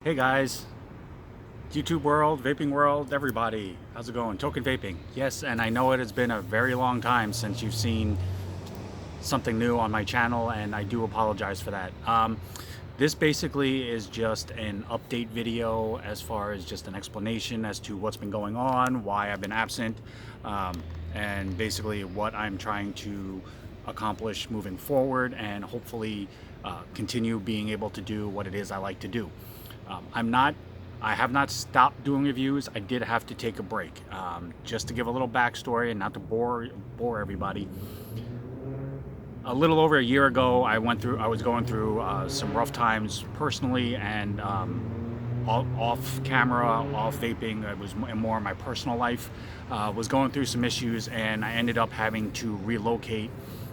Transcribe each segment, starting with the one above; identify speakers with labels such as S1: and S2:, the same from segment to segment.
S1: Hey guys, YouTube world, vaping world, everybody, how's it going? Token Vaping. Yes, and I know it has been a very long time since you've seen something new on my channel, and I do apologize for that. This basically is just an update video as far as just an explanation as to what's been going on, why I've been absent, and basically what I'm trying to accomplish moving forward and hopefully continue being able to do what it is I like to do. I have not stopped doing reviews. I did have to take a break. Just to give a little backstory and not to bore everybody. A little over a year ago, I was going through some rough times personally, and off camera, off vaping. It was more in my personal life. Was going through some issues, and I ended up having to relocate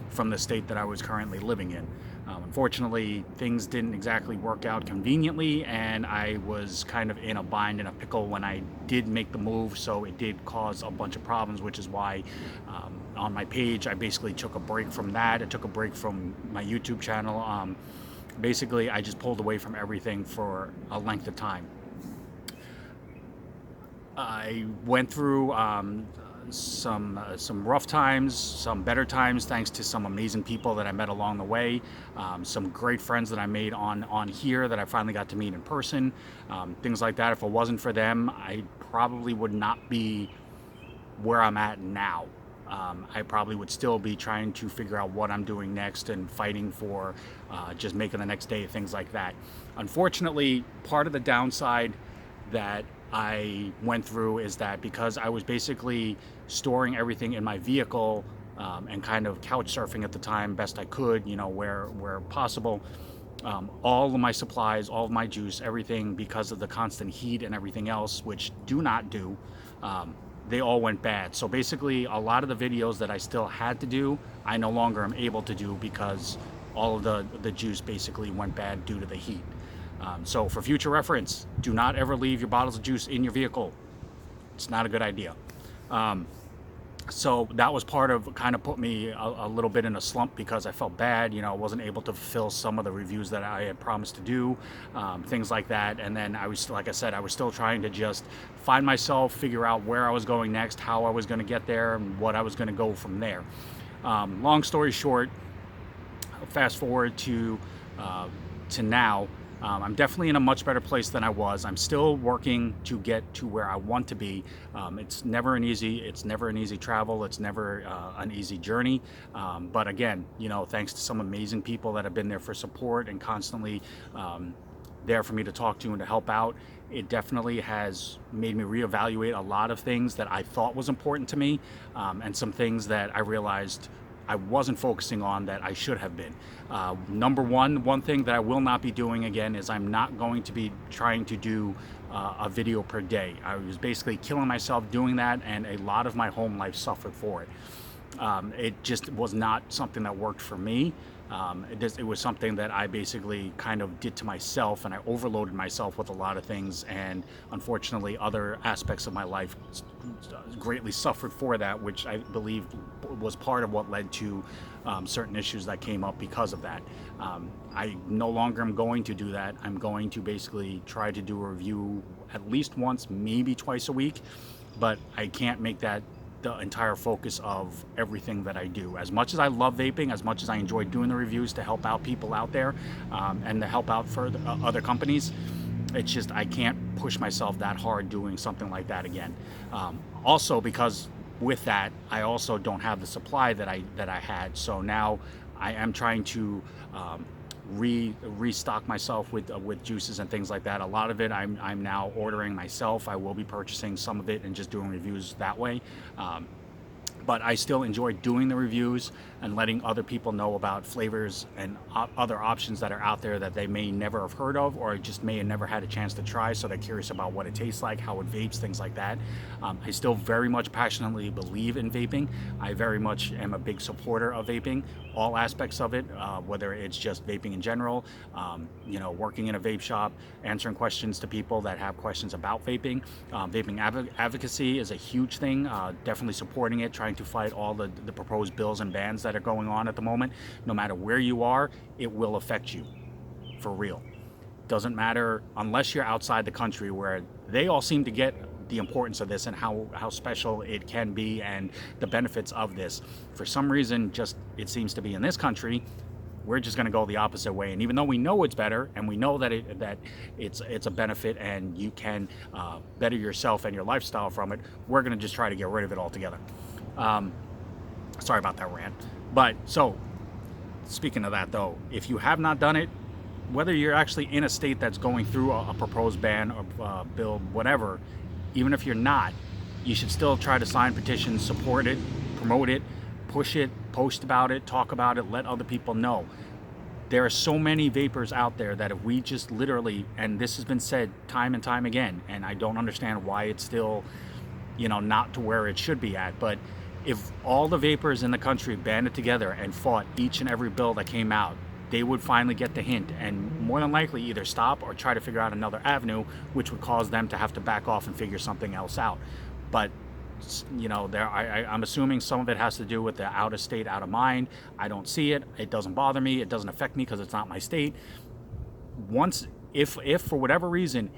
S1: from the state that I was currently living in. Unfortunately, things didn't exactly work out conveniently, and I was kind of in a bind, in a pickle when I did make the move, so it did cause a bunch of problems, which is why on my page I basically took a break from that. I took a break from my YouTube channel. Basically, I just pulled away from everything for a length of time. I went through some rough times, some better times, thanks to some amazing people that I met along the way, some great friends that I made on here that I finally got to meet in person, things like that. If it wasn't for them, I probably would not be where I'm at now. I probably would still be trying to figure out what I'm doing next and fighting for just making the next day, things like that. Unfortunately, part of the downside that I went through is that because I was basically storing everything in my vehicle and kind of couch surfing at the time best I could, you know, where possible, all of my supplies, all of my juice, everything, because of the constant heat and everything else, which do not do, they all went bad. So basically a lot of the videos that I still had to do, I no longer am able to do because all of the juice basically went bad due to the heat. So for future reference, do not ever leave your bottles of juice in your vehicle. It's not a good idea. So that was part of kind of put me a little bit in a slump because I felt bad. You know, I wasn't able to fulfill some of the reviews that I had promised to do, things like that. And then I was, like I said, I was still trying to just find myself, figure out where I was going next, how I was going to get there, and what I was going to go from there. Long story short, fast forward to now. I'm definitely in a much better place than I was. I'm still working to get to where I want to be. It's never an easy travel. It's never an easy journey. But again, you know, thanks to some amazing people that have been there for support and constantly there for me to talk to and to help out, it definitely has made me reevaluate a lot of things that I thought was important to me, and some things that I realized I wasn't focusing on that I should have been. Number one thing that I will not be doing again is I'm not going to be trying to do a video per day. I was basically killing myself doing that, and a lot of my home life suffered for it. It just was not something that worked for me. It was something that I basically kind of did to myself, and I overloaded myself with a lot of things, and unfortunately other aspects of my life greatly suffered for that, which I believe was part of what led to certain issues that came up because of that. I no longer am going to do that. I'm going to basically try to do a review at least once, maybe twice a week, but I can't make that the entire focus of everything that I do. As much as I love vaping, as much as I enjoy doing the reviews to help out people out there, and to help out for other companies, it's just I can't push myself that hard doing something like that again. Also, because with that, I also don't have the supply that I had. So now I am trying to restock myself with juices and things like that. A lot of it I'm now ordering myself. I will be purchasing some of it and just doing reviews that way. But I still enjoy doing the reviews and letting other people know about flavors and other options that are out there that they may never have heard of, or just may have never had a chance to try, so they're curious about what it tastes like, how it vapes, things like that. I still very much passionately believe in vaping. I very much am a big supporter of vaping, all aspects of it, whether it's just vaping in general, you know, working in a vape shop, answering questions to people that have questions about vaping. Vaping advocacy is a huge thing, definitely supporting it, trying to fight all the proposed bills and bans that are going on at the moment. No matter where you are, it will affect you, for real. Doesn't matter unless you're outside the country, where they all seem to get the importance of this and how special it can be and the benefits of this. For some reason, just it seems to be in this country, we're just going to go the opposite way. And even though we know it's better and we know that it's a benefit and you can better yourself and your lifestyle from it, we're going to just try to get rid of it altogether. Sorry about that rant. But so, speaking of that though, if you have not done it, whether you're actually in a state that's going through a proposed ban or bill, whatever, even if you're not, you should still try to sign petitions, support it, promote it, push it, post about it, talk about it, let other people know. There are so many vapors out there that if we just literally, and this has been said time and time again, and I don't understand why it's still, not to where it should be at, but if all the vapors in the country banded together and fought each and every bill that came out, they would finally get the hint and more than likely either stop or try to figure out another avenue, which would cause them to have to back off and figure something else out. But I'm assuming some of it has to do with the out of state, out of mind. I don't see it. It doesn't bother me. It doesn't affect me because it's not my state. If for whatever reason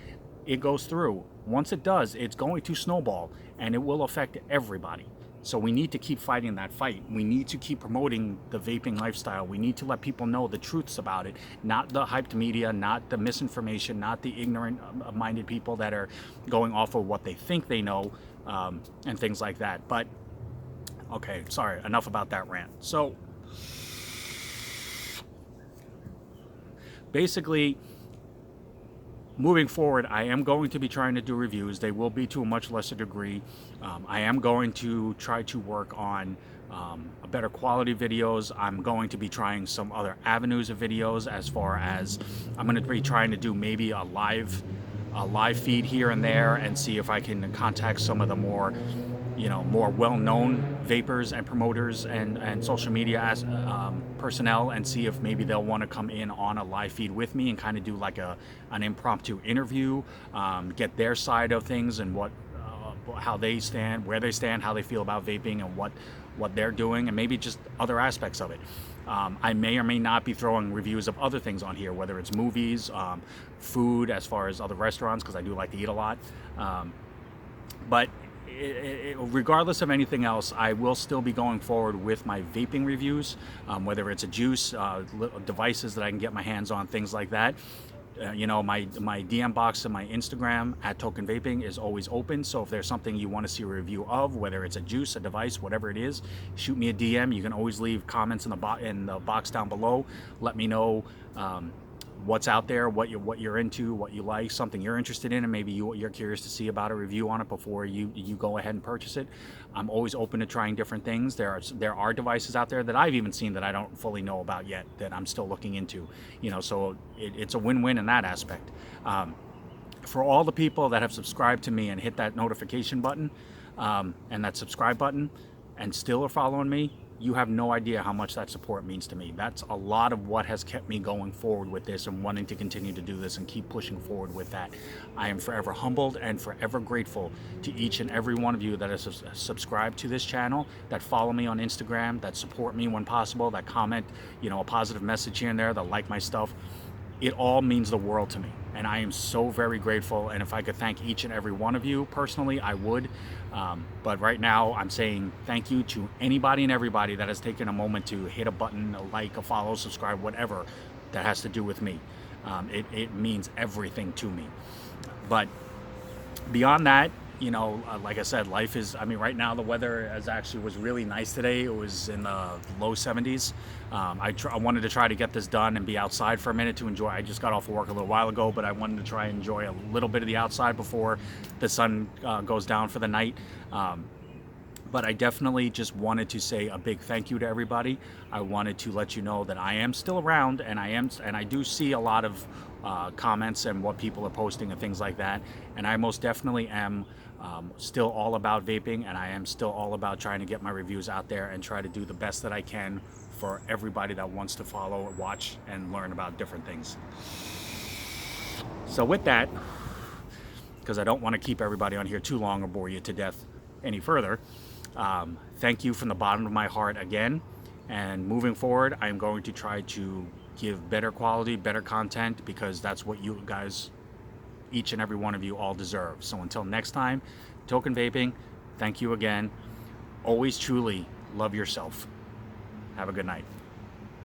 S1: it goes through, once it does, it's going to snowball and it will affect everybody. So we need to keep fighting that fight. We need to keep promoting the vaping lifestyle. We need to let people know the truths about it, not the hyped media, not the misinformation, not the ignorant-minded people that are going off of what they think they know, and things like that. But, okay, sorry, enough about that rant. So, basically, moving forward, I am going to be trying to do reviews. They will be to a much lesser degree. I am going to try to work on a better quality videos. I'm going to be trying some other avenues of videos, as far as I'm going to be trying to do maybe a live feed here and there and see if I can contact some of the more well-known vapors and promoters and social media personnel and see if maybe they'll want to come in on a live feed with me and kind of do like an impromptu interview, get their side of things and how they stand, where they stand, how they feel about vaping and what they're doing, and maybe just other aspects of it. I may or may not be throwing reviews of other things on here, whether it's movies, food, as far as other restaurants, because I do like to eat a lot. But regardless of anything else, I will still be going forward with my vaping reviews, whether it's a juice, devices that I can get my hands on, things like that. My DM box and my Instagram at Token Vaping is always open. So if there's something you want to see a review of, whether it's a juice, a device, whatever it is, shoot me a DM. You can always leave comments in the box down below. Let me know what's out there, what you're into, what you like, something you're interested in, and maybe you're curious to see about a review on it before you go ahead and purchase it. I'm always open to trying different things. There are devices out there that I've even seen that I don't fully know about yet, that I'm still looking into. So it's a win-win in that aspect. For all the people that have subscribed to me and hit that notification button and that subscribe button and still are following me, you have no idea how much that support means to me. That's a lot of what has kept me going forward with this and wanting to continue to do this and keep pushing forward with that. I am forever humbled and forever grateful to each and every one of you that has subscribed to this channel, that follow me on Instagram, that support me when possible, that comment, a positive message here and there, that like my stuff. It all means the world to me, and I am so very grateful. And if I could thank each and every one of you personally, I would. But right now, I'm saying thank you to anybody and everybody that has taken a moment to hit a button, a like, a follow, subscribe, whatever that has to do with me. It means everything to me. But beyond that, like I said, life is, right now the weather was really nice today. It was in the low 70s. I wanted to try to get this done and be outside for a minute to enjoy. I just got off of work a little while ago, but I wanted to try and enjoy a little bit of the outside before the sun goes down for the night. But I definitely just wanted to say a big thank you to everybody. I wanted to let you know that I am still around, and I do see a lot of comments and what people are posting and things like that. And I most definitely am still all about vaping, and I am still all about trying to get my reviews out there and try to do the best that I can for everybody that wants to follow, watch, and learn about different things. So with that, because I don't want to keep everybody on here too long or bore you to death any further, thank you from the bottom of my heart again. And moving forward, I'm going to try to give better quality, better content, because that's what you guys, each and every one of you, all deserve. So until next time, Token Vaping, thank you again. Always truly love yourself. Have a good night.